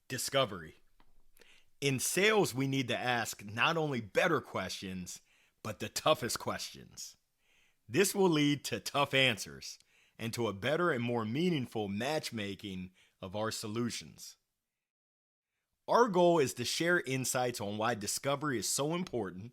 Discovery. In sales, we need to ask not only better questions, but the toughest questions. This will lead to tough answers and to a better and more meaningful matchmaking of our solutions. Our goal is to share insights on why discovery is so important,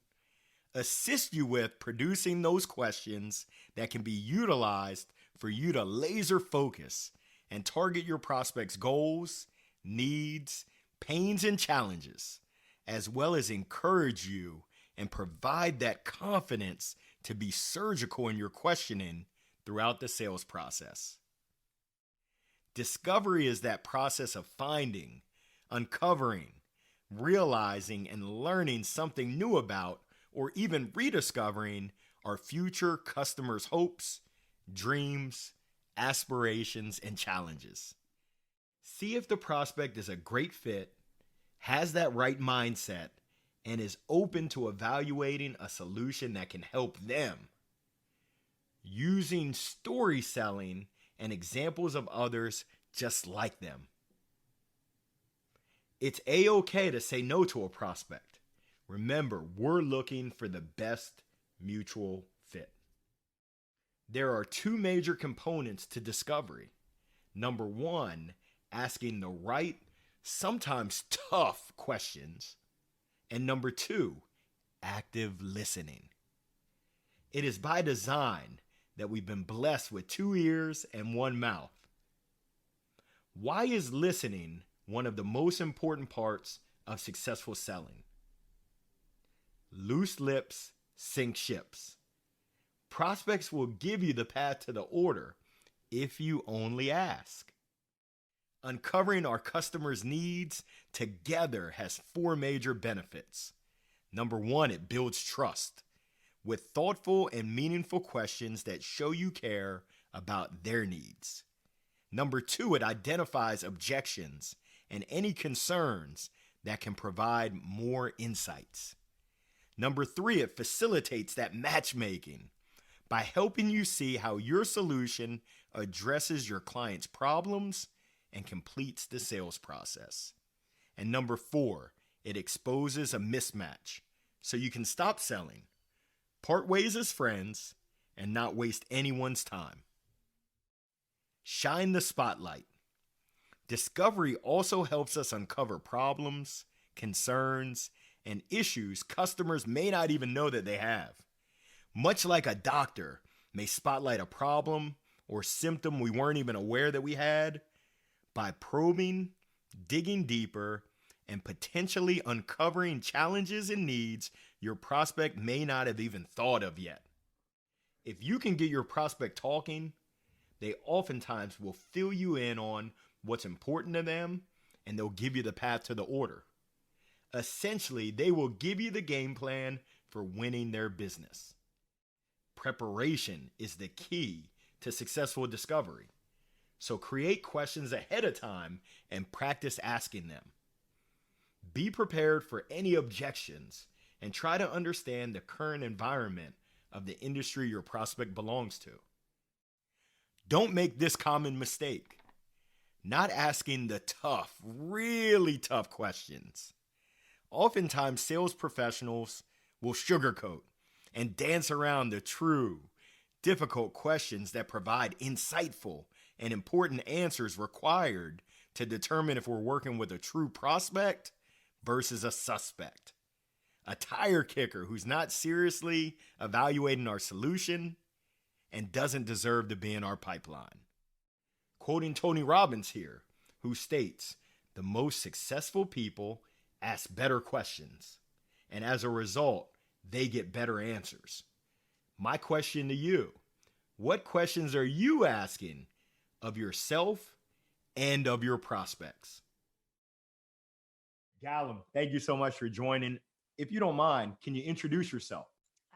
assist you with producing those questions that can be utilized for you to laser focus and target your prospects' goals, needs, pains, and challenges, as well as encourage you and provide that confidence to be surgical in your questioning throughout the sales process. Discovery is that process of finding, uncovering, realizing, and learning something new about, or even rediscovering our future customers' hopes, dreams, aspirations, and challenges. See if the prospect is a great fit, has that right mindset, and is open to evaluating a solution that can help them. Using story selling and examples of others just like them. It's a-okay to say no to a prospect. Remember, we're looking for the best mutual fit. There are two major components to discovery. Number one, asking the right, sometimes tough questions. And number two, active listening. It is by design that we've been blessed with 2 ears and 1 mouth. Why is listening one of the most important parts of successful selling? Loose lips sink ships. Prospects will give you the path to the order if you only ask. Uncovering our customers' needs together has 4 major benefits. Number one, it builds trust with thoughtful and meaningful questions that show you care about their needs. Number two, it identifies objections and any concerns that can provide more insights. Number three, it facilitates that matchmaking by helping you see how your solution addresses your client's problems and completes the sales process. And number four, it exposes a mismatch so you can stop selling, part ways as friends, and not waste anyone's time. Shine the spotlight. Discovery also helps us uncover problems, concerns, and issues customers may not even know that they have. Much like a doctor may spotlight a problem or symptom we weren't even aware that we had, by probing, digging deeper, and potentially uncovering challenges and needs your prospect may not have even thought of yet. If you can get your prospect talking, they oftentimes will fill you in on what's important to them, and they'll give you the path to the order. Essentially, they will give you the game plan for winning their business. Preparation is the key to successful discovery. So create questions ahead of time and practice asking them. Be prepared for any objections and try to understand the current environment of the industry your prospect belongs to. Don't make this common mistake. Not asking the tough, really tough questions. Oftentimes, sales professionals will sugarcoat and dance around the true, difficult questions that provide insightful and important answers required to determine if we're working with a true prospect versus a suspect. A tire kicker who's not seriously evaluating our solution and doesn't deserve to be in our pipeline. Quoting Tony Robbins here, who states, "The most successful people ask better questions, and as a result, they get better answers." My question to you, what questions are you asking of yourself and of your prospects? Gallum, thank you so much for joining. If you don't mind, can you introduce yourself?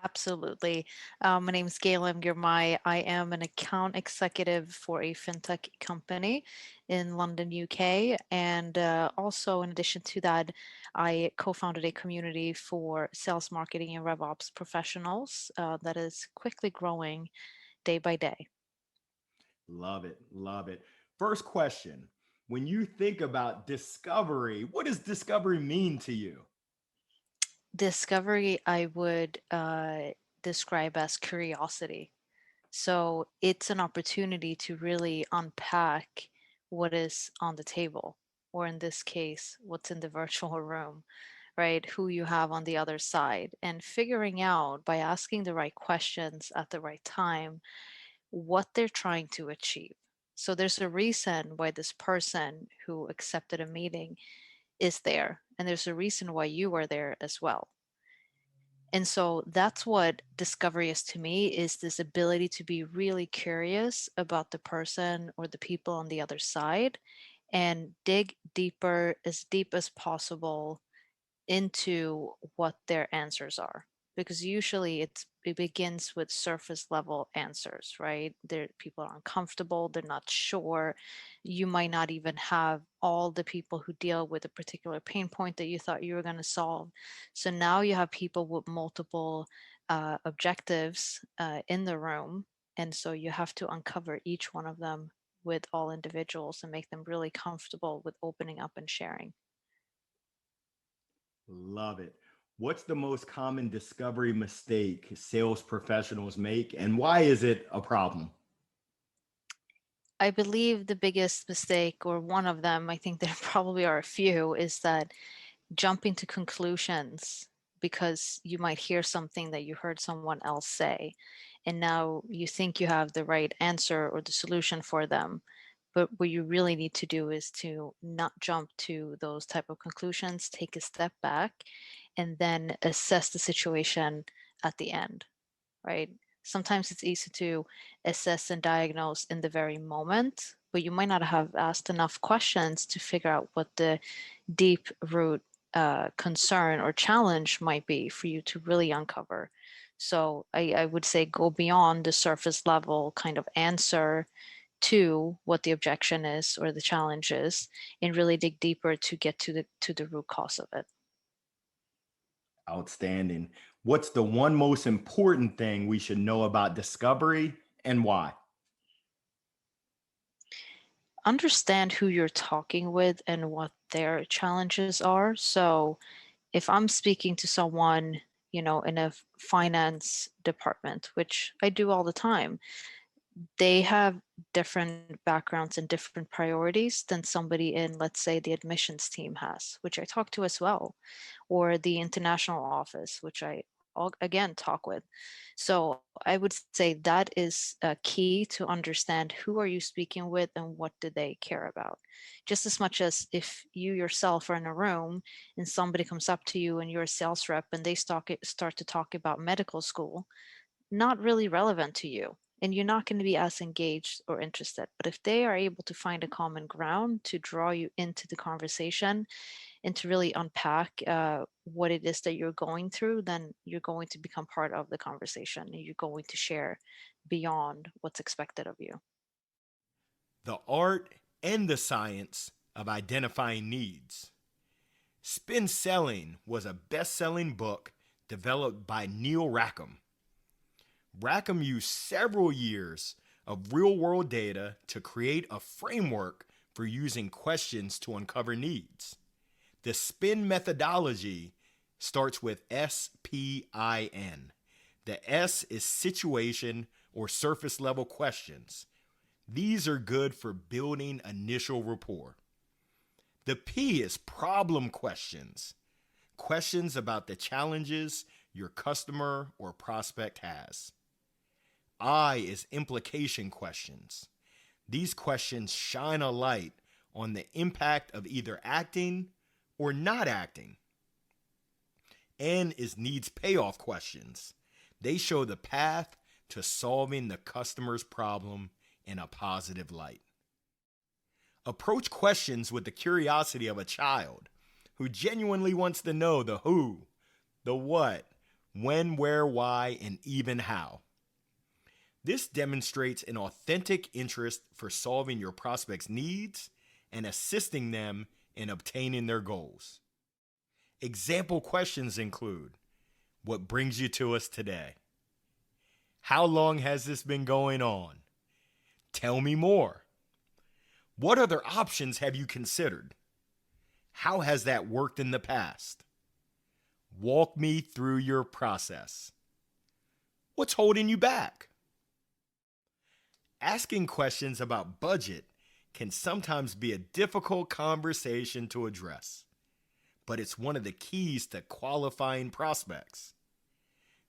Absolutely. My name is Galen Girmay. I am an account executive for a fintech company in London, UK. And also, in addition to that, I co founded a community for sales, marketing, and RevOps professionals that is quickly growing day by day. Love it. Love it. First question. When you think about discovery, what does discovery mean to you? Discovery, I would describe as curiosity. So it's an opportunity to really unpack what is on the table, or in this case, what's in the virtual room, right? Who you have on the other side, and figuring out by asking the right questions at the right time what they're trying to achieve. So there's a reason why this person who accepted a meeting is there, and there's a reason why you are there as well. And so that's what discovery is to me, is this ability to be really curious about the person or the people on the other side and dig deeper, as deep as possible, into what their answers are, because usually it begins with surface level answers, right? There, people are uncomfortable, they're not sure. You might not even have all the people who deal with a particular pain point that you thought you were going to solve. So now you have people with multiple objectives in the room, and so you have to uncover each one of them with all individuals and make them really comfortable with opening up and sharing. Love it. What's the most common discovery mistake sales professionals make, and why is it a problem? I believe the biggest mistake, or one of them, I think there probably are a few, is that jumping to conclusions because you might hear something that you heard someone else say, and now you think you have the right answer or the solution for them. But what you really need to do is to not jump to those type of conclusions, take a step back, and then assess the situation at the end, right? Sometimes it's easy to assess and diagnose in the very moment, but you might not have asked enough questions to figure out what the deep root concern or challenge might be for you to really uncover. So I would say go beyond the surface level kind of answer to what the objection is or the challenge is, and really dig deeper to get to the root cause of it. Outstanding. What's the one most important thing we should know about discovery and why? Understand who you're talking with and what their challenges are. So if I'm speaking to someone, in a finance department, which I do all the time, they have different backgrounds and different priorities than somebody in, let's say, the admissions team has, which I talk to as well, or the international office, which I again talk with. So I would say that is a key to understand who are you speaking with and what do they care about. Just as much as if you yourself are in a room and somebody comes up to you and you're a sales rep and they start to talk about medical school, not really relevant to you, and you're not going to be as engaged or interested. But if they are able to find a common ground to draw you into the conversation and to really unpack what it is that you're going through, then you're going to become part of the conversation and you're going to share beyond what's expected of you. The art and the science of identifying needs. Spin Selling was a best selling book developed by Neil Rackham. Rackham used several years of real world data to create a framework for using questions to uncover needs. The SPIN methodology starts with SPIN. The S is situation or surface level questions. These are good for building initial rapport. The P is problem questions. Questions about the challenges your customer or prospect has. I is implication questions. These questions shine a light on the impact of either acting or not acting. N is needs payoff questions. They show the path to solving the customer's problem in a positive light. Approach questions with the curiosity of a child who genuinely wants to know the who, the what, when, where, why, and even how. This demonstrates an authentic interest for solving your prospect's needs and assisting them in obtaining their goals. Example questions include: what brings you to us today? How long has this been going on? Tell me more. What other options have you considered? How has that worked in the past? Walk me through your process. What's holding you back? Asking questions about budget can sometimes be a difficult conversation to address, but it's one of the keys to qualifying prospects.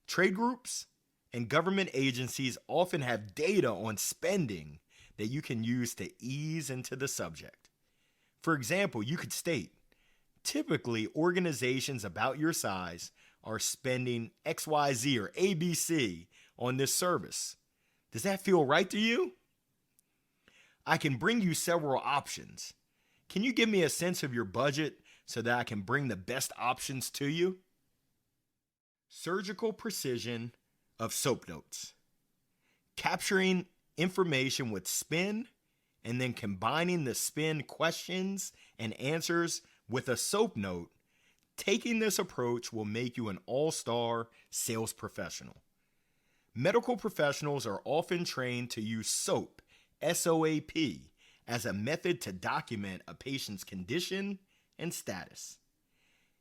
Trade groups and government agencies often have data on spending that you can use to ease into the subject. For example, you could state, typically organizations about your size are spending XYZ or ABC on this service. Does that feel right to you? I can bring you several options. Can you give me a sense of your budget so that I can bring the best options to you? Surgical precision of SOAP notes. Capturing information with spin and then combining the spin questions and answers with a SOAP note. Taking this approach will make you an all-star sales professional. Medical professionals are often trained to use SOAP, S-O-A-P, as a method to document a patient's condition and status.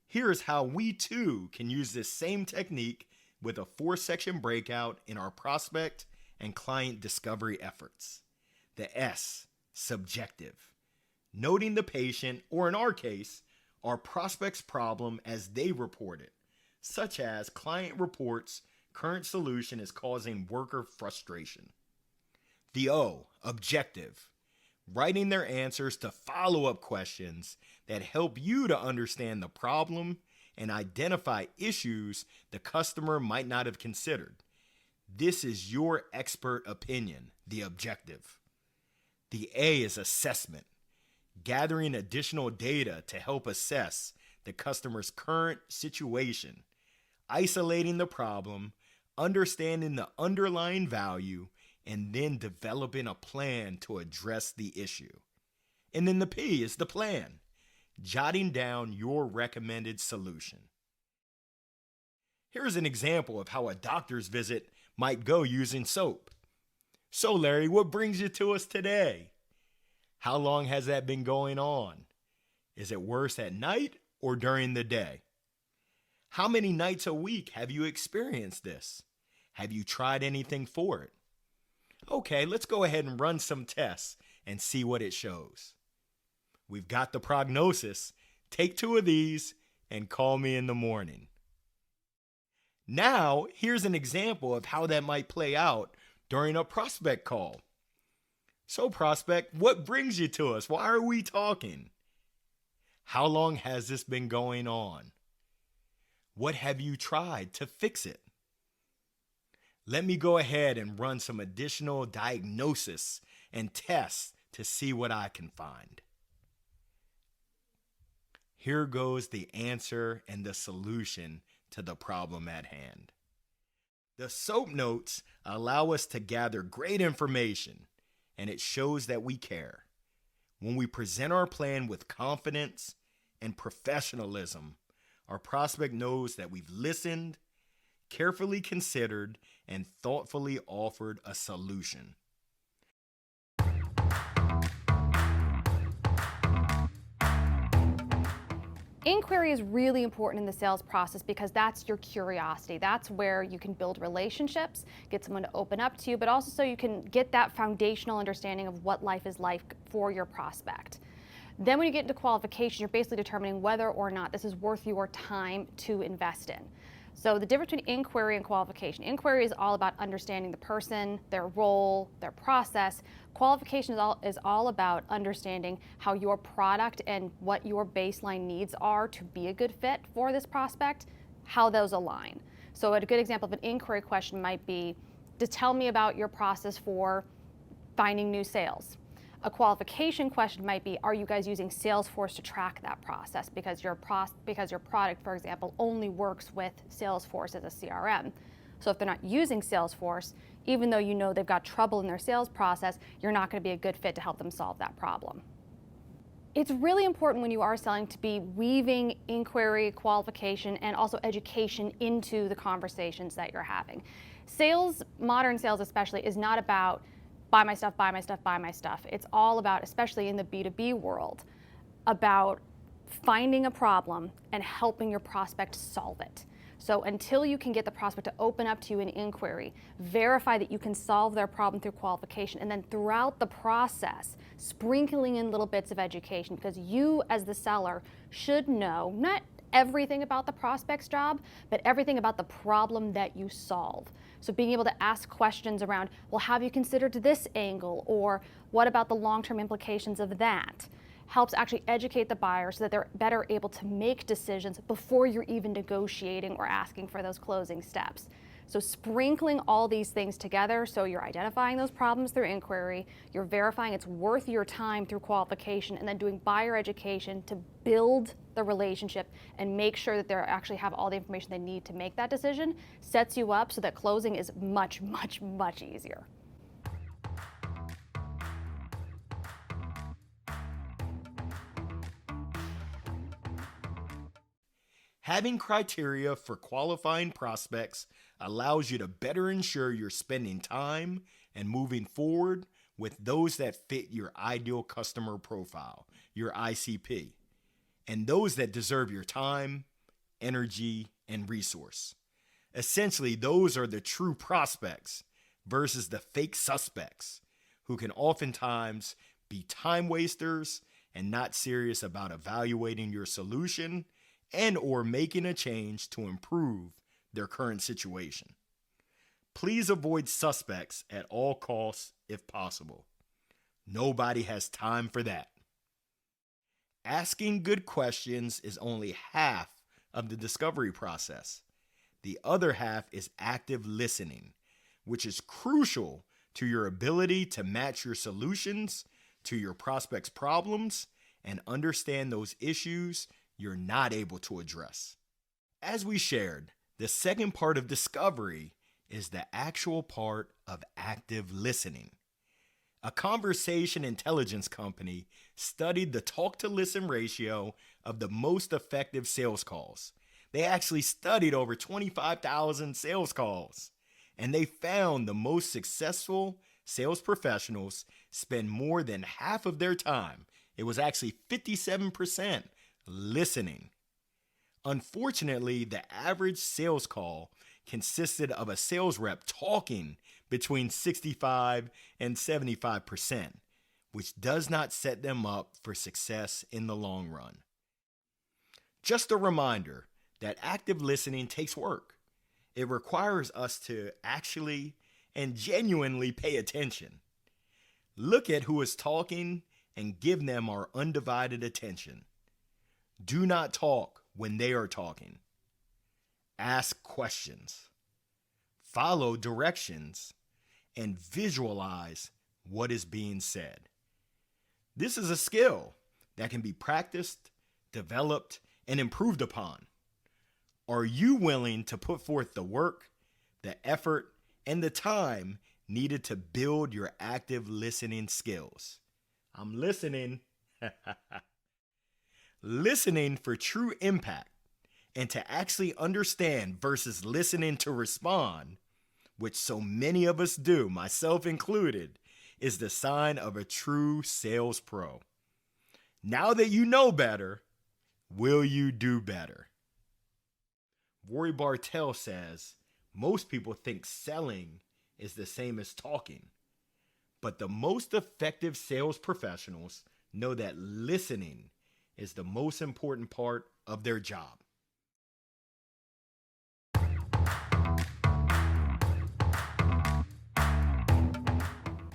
Here's how we too can use this same technique with a 4-section breakout in our prospect and client discovery efforts. The S, subjective. Noting the patient, or in our case, our prospect's problem as they report it, such as client reports current solution is causing worker frustration. The O, objective. Writing their answers to follow-up questions that help you to understand the problem and identify issues the customer might not have considered. This is your expert opinion, the objective. The A is assessment. Gathering additional data to help assess the customer's current situation, isolating the problem, understanding the underlying value, and then developing a plan to address the issue. And then the P is the plan, jotting down your recommended solution. Here's an example of how a doctor's visit might go using SOAP. So Larry, what brings you to us today? How long has that been going on? Is it worse at night or during the day? How many nights a week have you experienced this? Have you tried anything for it? Okay, let's go ahead and run some tests and see what it shows. We've got the prognosis. Take 2 of these and call me in the morning. Now, here's an example of how that might play out during a prospect call. So prospect, what brings you to us? Why are we talking? How long has this been going on? What have you tried to fix it? Let me go ahead and run some additional diagnosis and tests to see what I can find. Here goes the answer and the solution to the problem at hand. The SOAP notes allow us to gather great information, and it shows that we care. When we present our plan with confidence and professionalism, our prospect knows that we've listened, carefully considered, and thoughtfully offered a solution. Inquiry is really important in the sales process because that's your curiosity. That's where you can build relationships, get someone to open up to you, but also so you can get that foundational understanding of what life is like for your prospect. Then when you get into qualification, you're basically determining whether or not this is worth your time to invest in. So the difference between inquiry and qualification. Inquiry is all about understanding the person, their role, their process. Qualification is all about understanding how your product and what your baseline needs are to be a good fit for this prospect, how those align. So a good example of an inquiry question might be to tell me about your process for finding new sales. A qualification question might be, are you guys using Salesforce to track that process? Because your product, for example, only works with Salesforce as a CRM. So if they're not using Salesforce, even though you know they've got trouble in their sales process, you're not going to be a good fit to help them solve that problem. It's really important when you are selling to be weaving inquiry, qualification, and also education into the conversations that you're having. Sales, modern sales especially, is not about buy my stuff, buy my stuff, buy my stuff. It's all about, especially in the B2B world, about finding a problem and helping your prospect solve it. So until you can get the prospect to open up to you in inquiry, verify that you can solve their problem through qualification, and then throughout the process, sprinkling in little bits of education, because you as the seller should know not everything about the prospect's job, but everything about the problem that you solve. So being able to ask questions around, well, have you considered this angle? Or what about the long-term implications of that? Helps actually educate the buyer so that they're better able to make decisions before you're even negotiating or asking for those closing steps. So sprinkling all these things together, so you're identifying those problems through inquiry, you're verifying it's worth your time through qualification, and then doing buyer education to build the relationship and make sure that they actually have all the information they need to make that decision, sets you up so that closing is much, much, much easier. Having criteria for qualifying prospects allows you to better ensure you're spending time and moving forward with those that fit your ideal customer profile, your ICP, and those that deserve your time, energy, and resource. Essentially, those are the true prospects versus the fake suspects who can oftentimes be time wasters and not serious about evaluating your solution and or making a change to improve their current situation. Please avoid suspects at all costs if possible. Nobody has time for that. Asking good questions is only half of the discovery process. The other half is active listening, which is crucial to your ability to match your solutions to your prospect's problems and understand those issues you're not able to address. As we shared, the second part of discovery is the actual part of active listening. A conversation intelligence company studied the talk to listen ratio of the most effective sales calls. They actually studied over 25,000 sales calls, and they found the most successful sales professionals spend more than half of their time, it was actually 57%, listening. Unfortunately, the average sales call consisted of a sales rep talking between 65 and 75%, which does not set them up for success in the long run. Just a reminder that active listening takes work. It requires us to actually and genuinely pay attention. Look at who is talking and give them our undivided attention. Do not talk when they are talking. Ask questions. Follow directions and visualize what is being said. This is a skill that can be practiced, developed, and improved upon. Are you willing to put forth the work, the effort, and the time needed to build your active listening skills? I'm listening. Listening for true impact and to actually understand versus listening to respond, which so many of us do, myself included, is the sign of a true sales pro. Now that you know better, will you do better? Rory Bartel says, most people think selling is the same as talking, but the most effective sales professionals know that listening is the most important part of their job.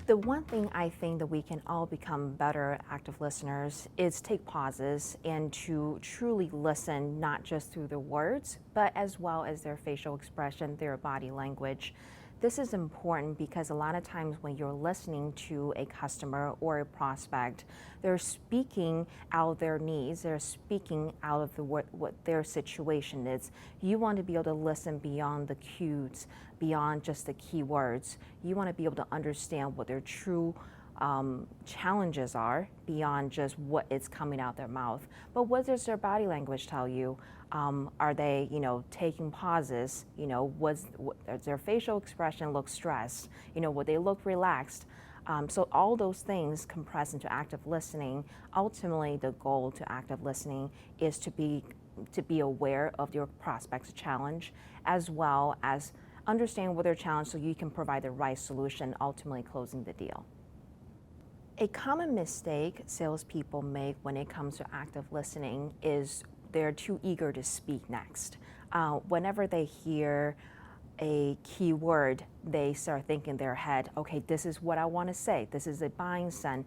The one thing I think that we can all become better active listeners is take pauses and to truly listen, not just through the words, but as well as their facial expression, their body language. This is important because a lot of times when you're listening to a customer or a prospect, they're speaking out their needs, they're speaking out of what their situation is. You want to be able to listen beyond the cues, beyond just the keywords. You want to be able to understand what their true challenges are beyond just what is coming out their mouth. But what does their body language tell you? Are they, taking pauses? Does their facial expression look stressed? Would they look relaxed? So all those things compressed into active listening. Ultimately, the goal to active listening is to be aware of your prospect's challenge, as well as understand what their challenge so you can provide the right solution, ultimately closing the deal. A common mistake salespeople make when it comes to active listening is they're too eager to speak next. Whenever they hear a keyword, they start thinking in their head, okay, this is what I want to say. This is a buying sign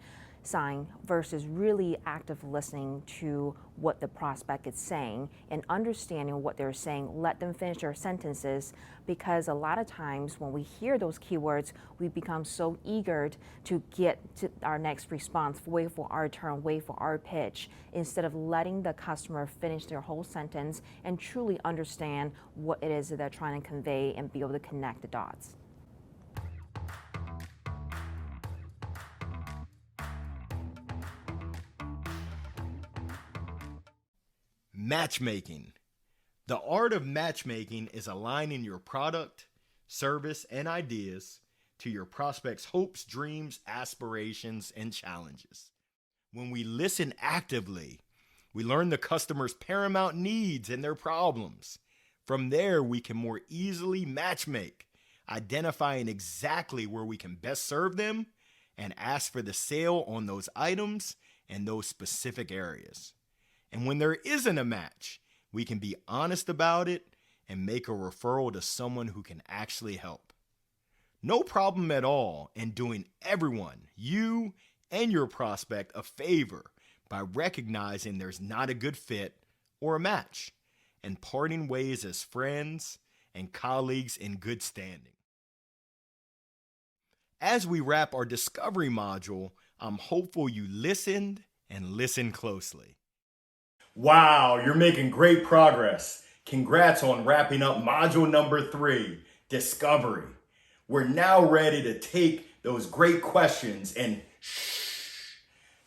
versus really active listening to what the prospect is saying and understanding what they're saying. Let them finish their sentences, because a lot of times when we hear those keywords, we become so eager to get to our next response, wait for our turn, wait for our pitch, instead of letting the customer finish their whole sentence and truly understand what it is that they're trying to convey and be able to connect the dots. Matchmaking. The art of matchmaking is aligning your product, service, and ideas to your prospect's hopes, dreams, aspirations, and challenges. When we listen actively, we learn the customer's paramount needs and their problems. From there, we can more easily matchmake, identifying exactly where we can best serve them and ask for the sale on those items and those specific areas. And when there isn't a match, we can be honest about it and make a referral to someone who can actually help. No problem at all in doing everyone, you and your prospect, a favor by recognizing there's not a good fit or a match and parting ways as friends and colleagues in good standing. As we wrap our discovery module, I'm hopeful you listened and listened closely. Wow, you're making great progress. Congrats on wrapping up module number 3, discovery. We're now ready to take those great questions and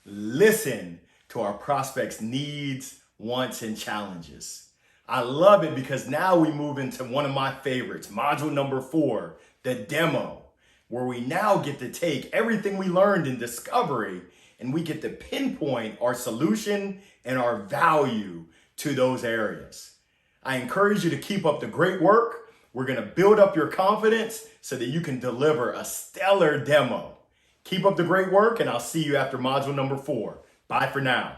listen to our prospects' needs, wants, and challenges. I love it because now we move into one of my favorites, module number 4, the demo, where we now get to take everything we learned in discovery and we get to pinpoint our solution and our value to those areas. I encourage you to keep up the great work. We're going to build up your confidence so that you can deliver a stellar demo. Keep up the great work, and I'll see you after module number 4. Bye for now.